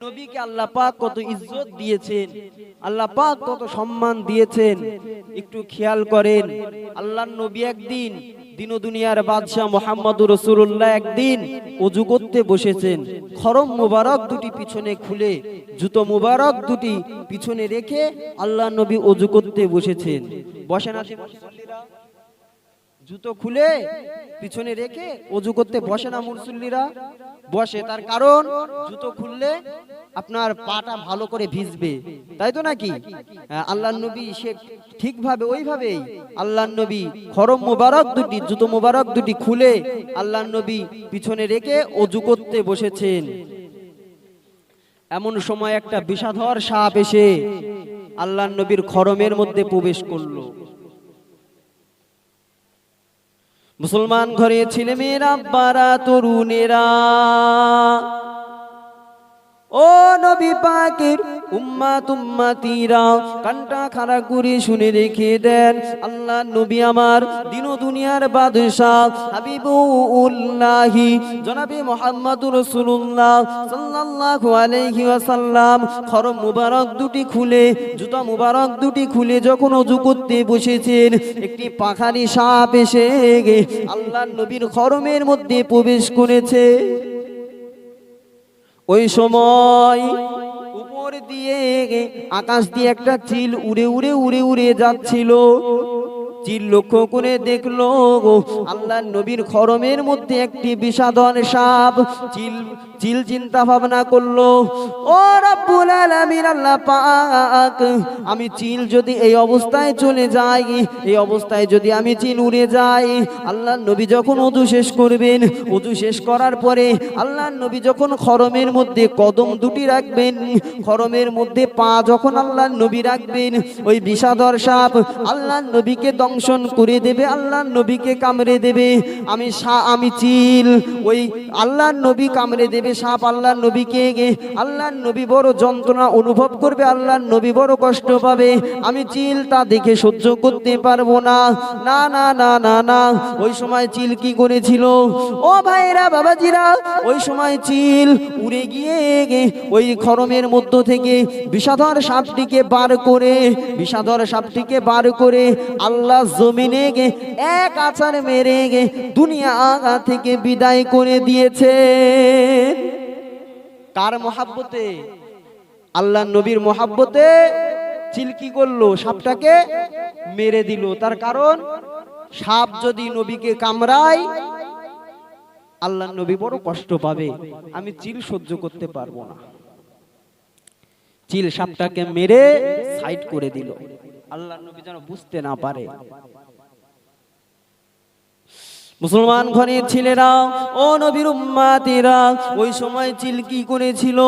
নবীকে আল্লাহ পাক কত ইজ্জত দিয়েছেন, আল্লাহ পাক কত সম্মান দিয়েছেন, একটু খেয়াল করেন। আল্লাহর নবী একদিন দিন ও দুনিয়ার বাদশাহ মুহাম্মদুর রাসূলুল্লাহ একদিন ওযু করতে বসেছেন। খরম মুবারক দুটি পিছনে খুলে, জুতো মুবারক দুটি পিছনে রেখে আল্লাহর নবী ওযু করতে বসেছেন। বসেন আছে মুসল্লিরা, জুতো খুলে পিছনে রেখে ওযু করতে বসে না মুসল্লিরা? বসে। তার কারণ জুতো খুললে আপনার পাটা ভালো করে ভিজবে, তাই তো নাকি? আল্লাহর নবী সে ঠিকভাবে ওইভাবেই আল্লাহর নবী খরম মুবারক দুটি, জুতো মুবারক দুটি খুলে আল্লাহর নবী পিছনে রেখে ওযু করতে বসেছেন। এমন সময় একটা বিষাধর সাপ এসে আল্লাহর নবীর খরমের মধ্যে প্রবেশ করলো। মুসলমান ঘরে ছেলে মেয়েরা, আব্বারা, তরুণেরা, ও নবী পাকের উম্মাত উম্মাতিরা, কানটা খাড়া করে শুনে রেখে দেন। আল্লাহ নবী আমার দিন ও দুনিয়ার বাদশাহ হাবিবুল্লাহি জনাবে মুহাম্মদুর রাসূলুল্লাহ সাল্লাল্লাহু আলাইহি ওয়াসাল্লাম খরম মুবারক দুটি খুলে, জুতা মুবারক দুটি খুলে যখন ওযু করতে বসেছেন, একটি পাখারি সাপ এসে আল্লাহ নবীর খরমের মধ্যে প্রবেশ করেছে। ওই সময় উপর দিয়ে আকাশ দিয়ে একটা চিল উড়ে উড়ে উড়ে উড়ে যাচ্ছিল। চিল লক্ষ্য করে দেখলো আল্লাহর নবীর খরমের মধ্যে একটি বিষাদন সাপ। চিল চিন্তা ভাবনা করলো, ও রব্বুল আলামিন আল্লাহ পাক, আমি চিল যদি এই অবস্থায় চলে যাই, এই অবস্থায় যদি আমি চিল উড়ে যাই, আল্লাহর নবী যখন ওযু শেষ করবেন, ওযু শেষ করার পরে আল্লাহর নবী যখন খরমের মধ্যে কদম দুটি রাখবেন, খরমের মধ্যে পা যখন আল্লাহর নবী রাখবেন, ওই বিষাদর সাপ আল্লাহর নবীকে দংশন করে দেবে, আল্লাহর নবীকে কামড়ে দেবে। আমি চিল, ওই আল্লাহর নবী কামড়ে দেবে সাপ আল্লাহর নবীকে। আল্লাহর নবী বড় যন্ত্রণা অনুভব করবে, আল্লাহর নবী বড় কষ্ট পাবে। আমি চিল তা দেখে সহ্য করতে পারবো না। না না না না না, ওই সময় চিল কি করেছিল? ও ভাইরা, বাবাজিরা, ওই সময় চিল উড়ে গিয়ে ওই খরমের মধ্য থেকে বিষাধর সাপটিকে বার করে, বিষাধর সাপটিকে বার করে আল্লাহ জমিনে এক আছাড় মেরে দুনিয়া আগা থেকে বিদায় করে দিয়েছে। কার মহাব্বতে? আল্লাহ নবীর মহাব্বতে চিল কি করলো? সাপটাকে মেরে দিল। তার কারণ সাপ যদি নবীকে কামড়ায়, আল্লাহ নবী বড় কষ্ট পাবে, আমি চিল সহ্য করতে পারবো না। চিল সাপটাকে মেরে সাইড করে দিল, আল্লাহ নবী যেন বুঝতে না পারে। মুসলমান ঘরের ছেলেরা, ও নবীর উম্মাতিরা, ওই সময় চিল কি করেছিল?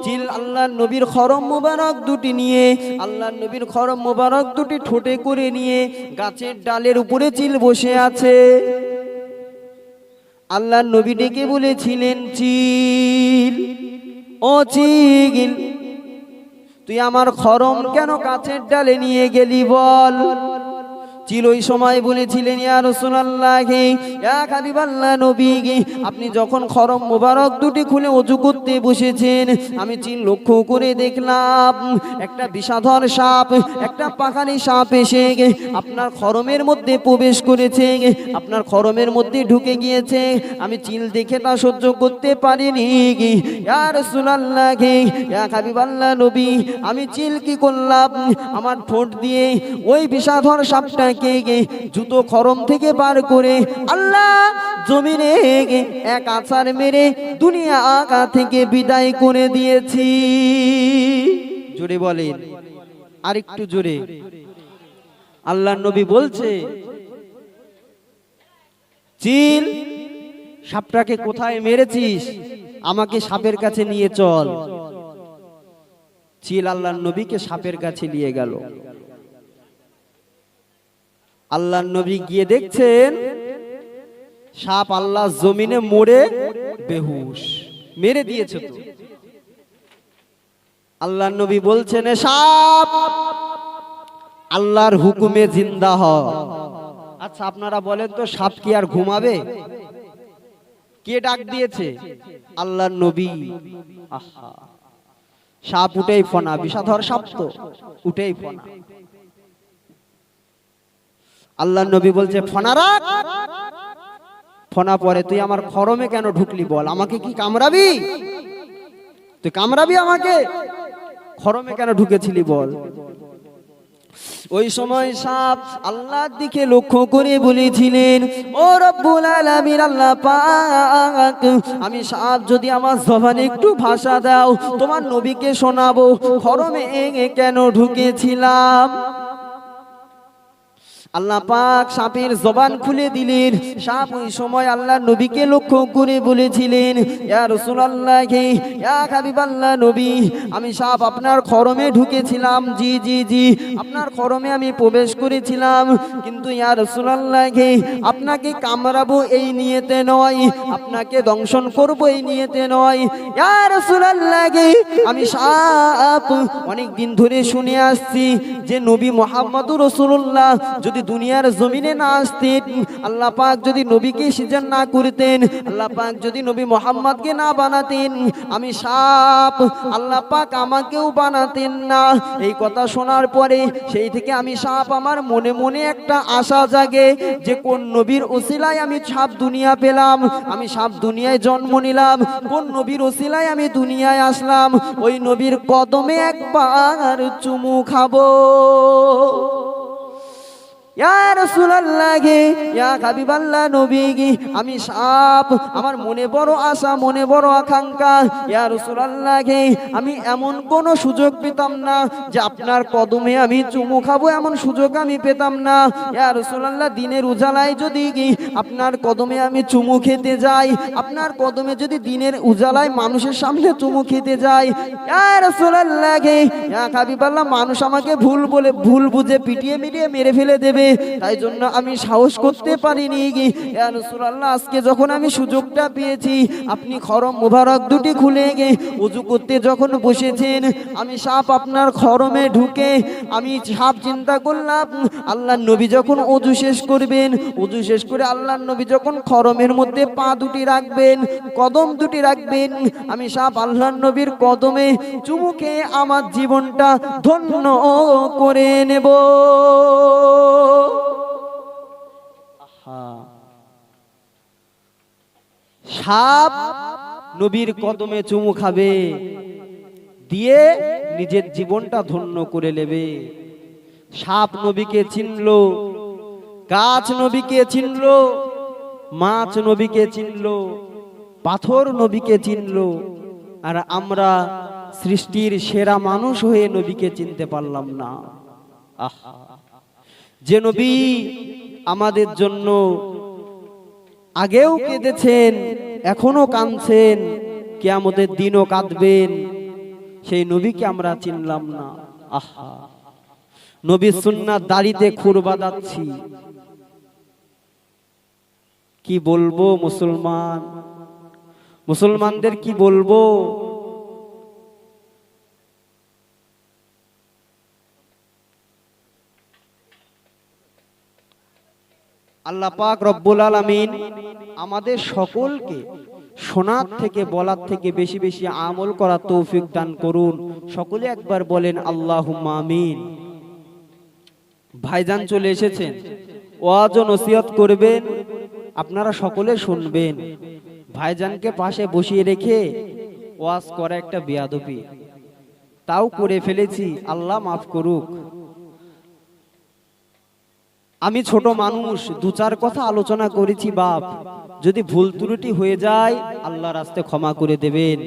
চিল আল্লাহর নবীর খরম মুবারক দুটি নিয়ে, আল্লাহর নবীর খরম মুবারক দুটি ঠোঁটে করে নিয়ে গাছের ডালের উপরে চিল বসে আছে। আল্লাহর নবী ডেকে বলেছিলেন, চিল, ও চিল, তুই আমার খরম কেন গাছের ডালে নিয়ে গেলি বল? চিল ওই সময় বলেছিলেন, ইয়া রাসূলুল্লাহ, ইয়া হাবিবাল্লাহ নবী, আপনি যখন খরম মুবারক দুটি খুলে ওযু করতে বসেছেন, আমি চিল লক্ষ্য করে দেখলাম একটা বিষাধর সাপ, একটা পাখারি সাপ এসে আপনার খরমের মধ্যে প্রবেশ করেছে, আপনার খরমের মধ্যে ঢুকে গিয়েছে। আমি চিল দেখে তা সহ্য করতে পারিনি। ইয়া রাসূলুল্লাহ, ইয়া হাবিবাল্লাহ নবী, আমি চিল কি করলাম? আমার ঠোঁট দিয়ে ওই বিষাধর সাপটা জুতো খরম থেকে বার করে আল্লাহ জমিনে এক আছাড় মেরে দুনিয়া আগা থেকে বিদায় করে দিয়েছি। জোরে বলেন, আরেকটু জোরে। আল্লাহর নবী বলছে, চিল, সাপটাকে কোথায় মেরেছিস? আমাকে সাপের কাছে নিয়ে চল। চিল আল্লাহর নবীকে সাপের কাছে নিয়ে গেল। আল্লাহর নবী গিয়ে দেখছেন সাপ আল্লাহ জমিনে মরে বেহুশ, মেরে দিয়েছে তো। আল্লাহর নবী বলছেন, সাপ আল্লাহর হুকুমে জিন্দা হ। আচ্ছা আপনারা বলেন তো, সাপ কি আর ঘুমাবে? কে ডাক দিয়েছে? আল্লাহর নবী। আহা, সাপ উঠেই ফনা, বিষাধর সাপ তো উঠেই ফনা। আল্লাহর নবী বলছে ফনা রাখ, ফনা পরে তুই আমার খরমে কেন ঢুকলি বল, আমাকে কি কামড়াবি? তুই কামড়াবি আমাকে? খরমে কেন ঢুকেছিলি বল? ওই সময় সাপ আল্লাহর দিকে লক্ষ্য করে বলেছিলেন, ও রব্বুল আলামিন, আল্লাহ পাক, আমি সাপ যদি আমার জবানে একটু ভাষা দাও, তোমার নবীকে শোনাবো খরমে কেন ঢুকেছিলাম। আল্লাহ পাক সাপের জবান খুলে দিলেন। সাপ ওই সময় আল্লাহর নবীকে লক্ষ্য করে বলেছিলেন, ইয়া রাসূলুল্লাহ, ইয়া হাবিবাল্লাহ নবী, আমি সাপ আপনার খরমে ঢুকেছিলাম। জি জি জি, আপনার খরমে আমি প্রবেশ করেছিলাম, কিন্তু ইয়া রাসূলুল্লাহ, আপনাকে কামড়াবো এই নিয়তে নয়, আপনাকে দংশন করব এই নিয়তে নয়। ইয়া রাসূলুল্লাহ, আমি সাপ অনেক দিন ধরে শুনে আসছি যে নবী মুহাম্মদুর রাসূলুল্লাহ যদি দুনিয়ার জমিনে না আসতেন, আল্লাহ পাক যদি নবীকে সিজন না করতেন, আল্লাহ পাক যদি নবী মুহাম্মদকে না বানাতেন, আমি সাপ আল্লাহ পাক আমাকেও বানাতেন না। এই কথা শোনার পরে সেই থেকে আমি সাপ, আমার মনে মনে একটা আশা জাগে যে কোন নবীর ওসিলায় আমি সাপ দুনিয়া পেলাম, আমি সাপ দুনিয়ায় জন্ম নিলাম, কোন নবীর ওসিলায় আমি দুনিয়ায় আসলাম, ওই নবীর কদমে একবার চুমু খাবো। ইয়া রাসূলুল্লাহ, ইয়া হাবিবাল্লাহ নবী, আমি সাপ, আমার মনে বড় আশা, মনে বড় আকাঙ্ক্ষা। ইয়া রাসূলুল্লাহ, আমি এমন কোন সুযোগ পেতাম না যে আপনার কদমে আমি চুমু খাবো, এমন সুযোগ আমি পেতাম না। ইয়া রাসূলুল্লাহ, দিনের উজালায় যদি আপনার কদমে আমি চুমু খেতে যাই, আপনার কদমে যদি দিনের উজালায় মানুষের সামনে চুমু খেতে যাই, ইয়া রাসূলুল্লাহ, ইয়া হাবিবাল্লাহ, মানুষ আমাকে ভুল বলে, ভুল বুঝে পিটিয়ে মিটিয়ে মেরে ফেলে দেবে, তাই জন্য আমি সাহস করতে পারিনি। ইয়া রাসূলুল্লাহ, আজকে যখন আমি সুযোগটা পেয়েছি, আপনি খরম মুবারক দুটি খুলে ওযু করতে যখন বসেছেন, আমি সাপ আপনার খরমে ঢুকে, আমি সাপ চিন্তা করলাম আল্লাহর নবী যখন ওযু শেষ করবেন, ওযু শেষ করে আল্লাহর নবী যখন খরমের মধ্যে পা দুটি রাখবেন, কদম দুটি রাখবেন, আমি সাপ আল্লাহর নবীর কদমে চুমু খেয়ে আমার জীবনটা ধন্য করে নেব। সাপ নবীর কদমে চুমু খাবে, দিয়ে নিজের জীবনটা ধন্য করে নেবে। সাপ নবীকে চিনলো, গাছ নবীকে চিনলো, মাছ নবীকে চিনলো, পাথর নবীকে চিনলো, আর আমরা সৃষ্টির সেরা মানুষ হয়ে নবীকে চিনতে পারলাম না। আহা, যে নবী আমাদের জন্য আগেও কেঁদেছেন, এখনো কাঁদছেন, কিয়ামতের দিনও কাঁদবেন, সেই নবীকে আমরা চিনলাম না। আহা, নবীর সুন্নাত দাড়িতে খুর বাঁধাচ্ছি, কি বলবো মুসলমান, মুসলমানদের কি বলবো? আল্লাহ পাক রব্বুল আলামিন আমাদের সকলকে শোনার থেকে, বলার থেকে বেশি বেশি আমল করার তৌফিক দান করুন। সকলে একবার বলেন আল্লাহুম্মা আমিন। ভাইজান চলে এসেছেন, ওয়াজ ও নসিহত করবেন, আপনারা সকলে শুনবেন। ভাইজানকে পাশে বসিয়ে রেখে ওয়াজ করা একটা বেয়াদবি, তাও করে ফেলেছি, আল্লাহ মাফ করুক। আমি ছোট মানুষ, দু চার কথা আলোচনা করেছি বাপ, যদি ভুল ত্রুটি হয়ে যায় আল্লাহর রাস্তায় ক্ষমা করে দেবেন।